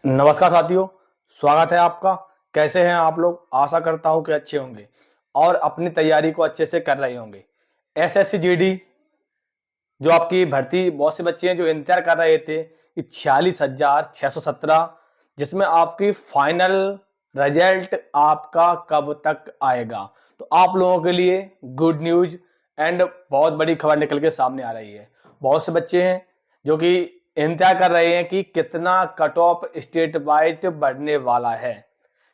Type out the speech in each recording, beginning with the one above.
नमस्कार साथियों, स्वागत है आपका। कैसे हैं आप लोग? आशा करता हूं कि अच्छे होंगे और अपनी तैयारी को अच्छे से कर रहे होंगे। एसएससी जीडी जो आपकी भर्ती, बहुत से बच्चे हैं जो इंतजार कर रहे थे कि 46,617, जिसमें आपकी फाइनल रिजल्ट आपका कब तक आएगा। तो आप लोगों के लिए गुड न्यूज एंड बहुत बड़ी खबर निकल के सामने आ रही है। बहुत से बच्चे हैं जो कि इंतजार कर रहे हैं कि कितना कट ऑफ स्टेट वाइज बढ़ने वाला है,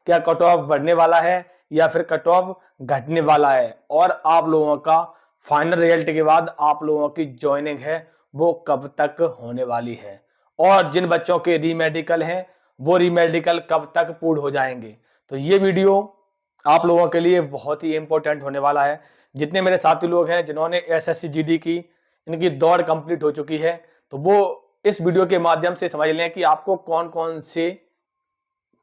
क्या कट ऑफ बढ़ने वाला है या फिर कट ऑफ घटने वाला है, और आप लोगों का फाइनल रिजल्ट के बाद आप लोगों की ज्वाइनिंग है वो कब तक होने वाली है, और जिन बच्चों के रीमेडिकल हैं वो रीमेडिकल कब तक पूर्ण हो जाएंगे। तो ये वीडियो आप लोगों के लिए बहुत ही इंपॉर्टेंट होने वाला है। जितने मेरे साथी लोग हैं जिन्होंने एसएससी जीडी की, इनकी दौड़ कंप्लीट हो चुकी है, तो वो इस वीडियो के माध्यम से समझ लें कि आपको कौन कौन से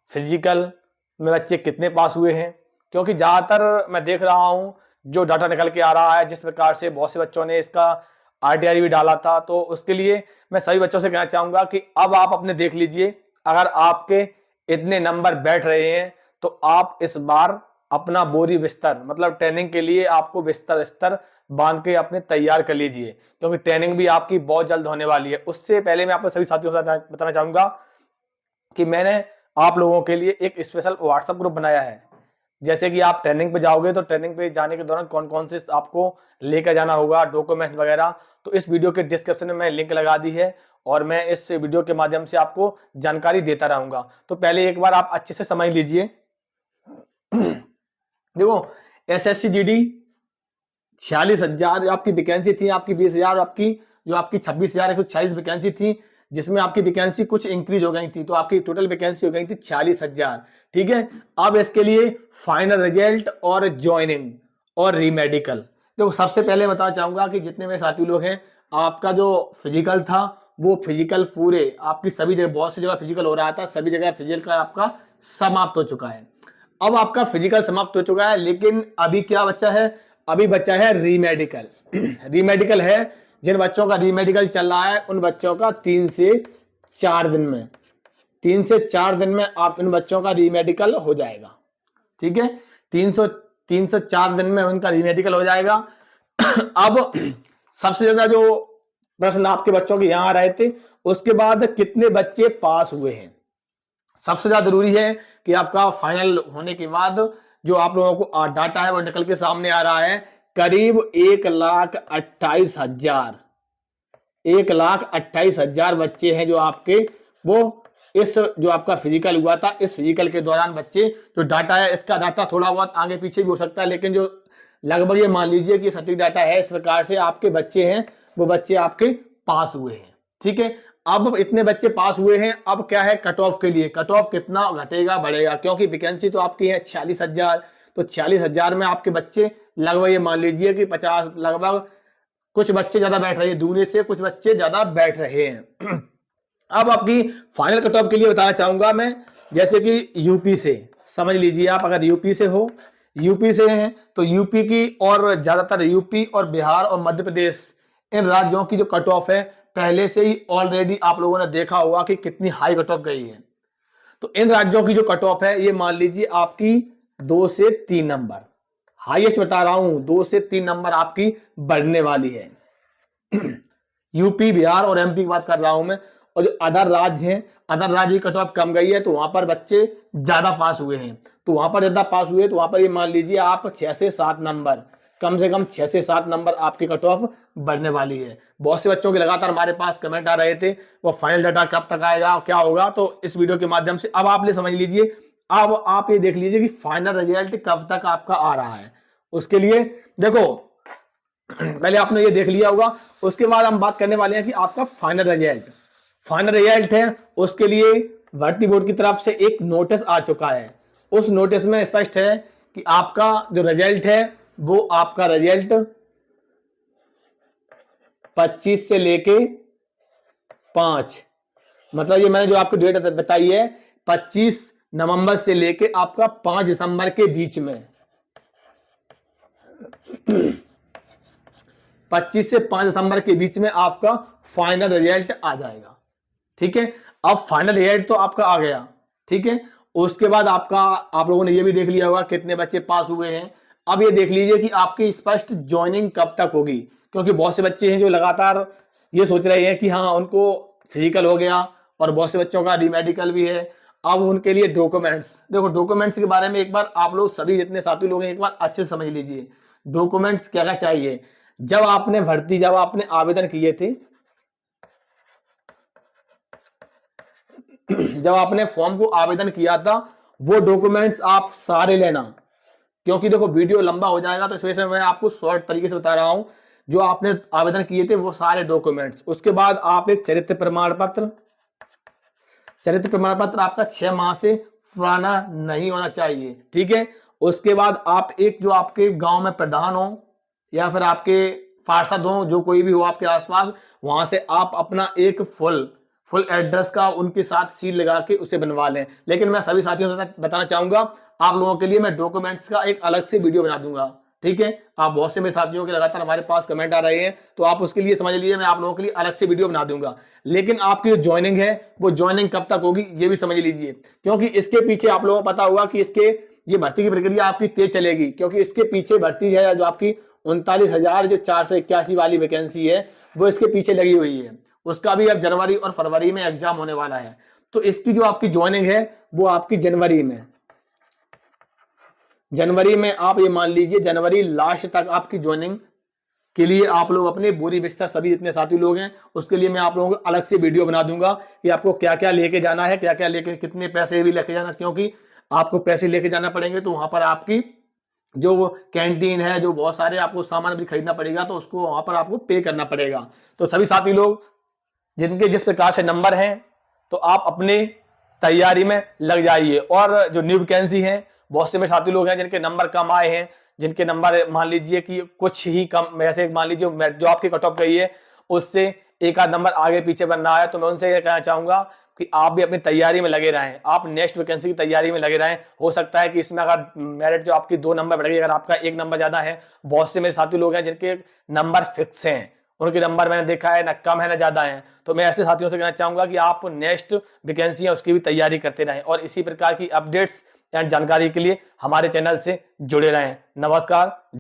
फिजिकल में बच्चे कितने पास हुए हैं। क्योंकि ज़्यादातर मैं देख रहा हूं जो डाटा निकल के आ रहा है, जिस प्रकार से बहुत से बच्चों ने इसका आरटीआई भी डाला था, तो उसके लिए मैं सभी बच्चों से कहना चाहूंगा कि अब आप अपने देख लीजिए। अगर आपके इतने नंबर बैठ रहे हैं तो आप इस बार अपना बोरी बिस्तर, मतलब ट्रेनिंग के लिए आपको बिस्तर बिस्तर बांध के अपने तैयार कर लीजिए, क्योंकि ट्रेनिंग भी आपकी बहुत जल्द होने वाली है। उससे पहले मैं आपको सभी साथियों को बताना चाहूंगा कि मैंने आप लोगों के लिए एक स्पेशल व्हाट्सएप ग्रुप बनाया है। जैसे कि आप ट्रेनिंग पे जाओगे तो ट्रेनिंग पे जाने के दौरान कौन कौन से आपको लेकर जाना होगा, डॉक्यूमेंट वगैरह, तो इस वीडियो के डिस्क्रिप्शन में मैं लिंक लगा दी है और मैं इस वीडियो के माध्यम से आपको जानकारी देता रहूंगा। तो पहले एक बार आप अच्छे से समझ लीजिए। देखो, एसएससी जीडी 46,000 आपकी वैकेंसी थी, आपकी 20,000, आपकी जो आपकी 26,146 वैकेंसी थी, जिसमें आपकी वैकेंसी कुछ इंक्रीज हो गई थी, तो आपकी टोटल वैकेंसी हो गई थी 46,000। ठीक है, अब इसके लिए फाइनल रिजल्ट और ज्वाइनिंग और रीमेडिकल। देखो, सबसे पहले बताना चाहूंगा कि जितने मेरे साथी लोग हैं, आपका जो फिजिकल था वो फिजिकल पूरे आपकी सभी जगह, बहुत सी जगह फिजिकल हो रहा था, सभी जगह फिजिकल आपका समाप्त हो चुका है। अब आपका फिजिकल समाप्त हो चुका है, लेकिन अभी क्या बचा है? अभी बचा है रीमेडिकल। रीमेडिकल है, जिन बच्चों का रीमेडिकल चल रहा है उन बच्चों का 3 से 4 दिन में, 3 से 4 दिन में आप इन बच्चों का रीमेडिकल हो जाएगा। ठीक है, 3 से 4 दिन में उनका रीमेडिकल हो जाएगा। अब सबसे ज्यादा जो प्रश्न आपके बच्चों के यहां आ रहे थे, उसके बाद कितने बच्चे पास हुए हैं, सबसे ज्यादा जरूरी है कि आपका फाइनल होने के बाद जो आप लोगों को डाटा है वो निकल के सामने आ रहा है। करीब 1,28,000, 1,28,000 बच्चे हैं जो आपके, वो इस जो आपका फिजिकल हुआ था, इस फिजिकल के दौरान बच्चे, जो डाटा है इसका डाटा थोड़ा बहुत आगे पीछे भी हो सकता है, लेकिन जो लगभग ये मान लीजिए कि सटीक डाटा है, इस प्रकार से आपके बच्चे हैं वो बच्चे आपके पास हुए हैं। ठीक है, अब इतने बच्चे पास हुए हैं, अब क्या है कट ऑफ के लिए, कट ऑफ कितना घटेगा बढ़ेगा, क्योंकि वैकेंसी तो आपकी है 46,000, तो 46,000 में आपके बच्चे लगभग ये मान लीजिए कि 50, लगभग कुछ बच्चे ज्यादा बैठ रहे हैं, दूने से कुछ बच्चे ज्यादा बैठ रहे हैं। अब आपकी फाइनल कट ऑफ के लिए बताना चाहूंगा मैं, जैसे कि यूपी से समझ लीजिए, आप अगर यूपी से हो, यूपी से हैं, तो यूपी की और ज्यादातर यूपी और बिहार और मध्य प्रदेश, इन राज्यों की जो कट ऑफ है पहले से ही ऑलरेडी आप लोगों ने देखा होगा कि कितनी हाई कट ऑफ गई है। तो इन राज्यों की जो कट ऑफ है ये मान लीजिए आपकी 2 से 3 नंबर, हाईएस्ट बता रहा हूं, 2 से 3 नंबर आपकी बढ़ने वाली है। यूपी, बिहार और एमपी की बात कर रहा हूं मैं। और जो अदर राज्य हैं, अदर राज्य की कट ऑफ कम गई है, तो वहां पर बच्चे ज्यादा पास हुए हैं, तो वहां पर ज्यादा पास हुए, तो वहां पर ये मान लीजिए आप 6 से 7 नंबर, कम से कम 6 से 7 नंबर आपकी कट ऑफ बढ़ने वाली है। बहुत से बच्चों के लगातार हमारे पास कमेंट आ रहे थे वो फाइनल डाटा कब तक आएगा, क्या होगा, तो इस वीडियो के माध्यम से अब आप ले समझ लीजिए। अब आप ये देख लीजिए कि फाइनल रिजल्ट कब तक आपका आ रहा है। उसके लिए देखो, पहले आपने ये देख लिया होगा, उसके बाद हम बात करने वाले हैं कि आपका फाइनल रिजल्ट, फाइनल रिजल्ट है, उसके लिए भर्ती बोर्ड की तरफ से एक नोटिस आ चुका है। उस नोटिस में स्पष्ट है कि आपका जो रिजल्ट है वो आपका रिजल्ट 25 से लेके 5, मतलब ये मैंने जो आपको डेट बताई है 25 नवंबर से लेके आपका 5 दिसंबर के बीच में, 25 से 5 दिसंबर के बीच में आपका फाइनल रिजल्ट आ जाएगा। ठीक है। अब फाइनल रिजल्ट तो आपका आ गया, ठीक है। उसके बाद आपका, आप लोगों ने ये भी देख लिया होगा कितने बच्चे पास हुए हैं। अब ये देख लीजिए कि आपकी स्पष्ट ज्वाइनिंग कब तक होगी, क्योंकि बहुत से बच्चे हैं जो लगातार ये सोच रहे हैं कि हाँ उनको फिजिकल हो गया, और बहुत से बच्चों का रीमेडिकल भी है। अब उनके लिए डॉक्यूमेंट्स, देखो डॉक्यूमेंट्स के बारे में एक बार आप लोग सभी जितने साथी लोग हैं एक बार अच्छे से समझ लीजिए डॉक्यूमेंट्स क्या क्या चाहिए। जब आपने आवेदन किए थे, जब आपने फॉर्म को आवेदन किया था, वो डॉक्यूमेंट्स आप सारे लेना, क्योंकि देखो वीडियो लंबा हो जाएगा, तो इस वजह से मैं आपको शॉर्ट तरीके से बता रहा हूं। जो आपने आवेदन किए थे वो सारे डॉक्यूमेंट्स, उसके बाद आप एक चरित्र प्रमाण पत्र आपका 6 माह से पुराना नहीं होना चाहिए, ठीक है। उसके बाद आप एक जो आपके गांव में प्रधान हो या फिर आपके पार्षद हो, जो कोई भी हो आपके आसपास, वहां से आप अपना एक फुल एड्रेस का उनके साथ सील लगा के उसे बनवा लें। लेकिन मैं सभी साथियों से बताना चाहूंगा, आप लोगों के लिए मैं डॉक्यूमेंट्स का एक अलग से वीडियो बना दूंगा, ठीक है। आप बहुत से मेरे साथियों के लगातार हमारे पास कमेंट आ रहे हैं, तो आप उसके लिए समझ लीजिए मैं आप लोगों के लिए अलग से वीडियो बना दूंगा। लेकिन आपकी जो ज्वाइनिंग है वो ज्वाइनिंग कब तक होगी ये भी समझ लीजिए, क्योंकि इसके पीछे आप लोगों को पता होगा कि ये भर्ती की प्रक्रिया आपकी तेज चलेगी, क्योंकि इसके पीछे भर्ती है जो आपकी 39,481 वाली वैकेंसी है, वो इसके पीछे लगी हुई है। उसका भी अब जनवरी और फरवरी में एग्जाम होने वाला है, तो इसकी जो आपकी ज्वाइनिंग है वो आपकी जनवरी में आप ये मान लीजिए जनवरी लास्ट तक आपकी ज्वाइनिंग के लिए आप लोग अपने बोरी बिस्तर सभी जितने साथी लोग हैं उसके लिए मैं आप लोगों को अलग से वीडियो बना दूंगा कि आपको क्या क्या लेके जाना है, क्या क्या लेके, कितने पैसे भी लेके जाना, क्योंकि आपको पैसे लेके जाना पड़ेंगे तो वहां पर आपकी जो कैंटीन है, जो बहुत सारे आपको सामान भी खरीदना पड़ेगा, तो उसको वहां पर आपको पे करना पड़ेगा। तो सभी साथी लोग जिनके जिस प्रकार से नंबर हैं, तो आप अपने तैयारी में लग जाइए। और जो न्यू वैकेंसी है, बहुत से मेरे साथी लोग हैं जिनके नंबर कम आए हैं, जिनके नंबर मान लीजिए कि कुछ ही कम, जैसे मान लीजिए जो आपकी कट ऑफ गई है उससे एक आध नंबर आगे पीछे बनना है, तो मैं उनसे ये कहना चाहूंगा कि आप भी अपनी तैयारी में लगे रहें, आप नेक्स्ट वैकेंसी की तैयारी में लगे रहें। हो सकता है कि इसमें अगर मेरिट जो आपकी 2 नंबर बढ़ गई, अगर आपका 1 नंबर ज्यादा है, बहुत से मेरे साथी लोग हैं जिनके नंबर फिक्स हैं, उनके नंबर मैंने देखा है ना कम है ना ज्यादा है, तो मैं ऐसे साथियों से कहना चाहूंगा कि आप नेक्स्ट वैकेंसी है उसकी भी तैयारी करते रहें, और इसी प्रकार की अपडेट्स एंड जानकारी के लिए हमारे चैनल से जुड़े रहें। नमस्कार।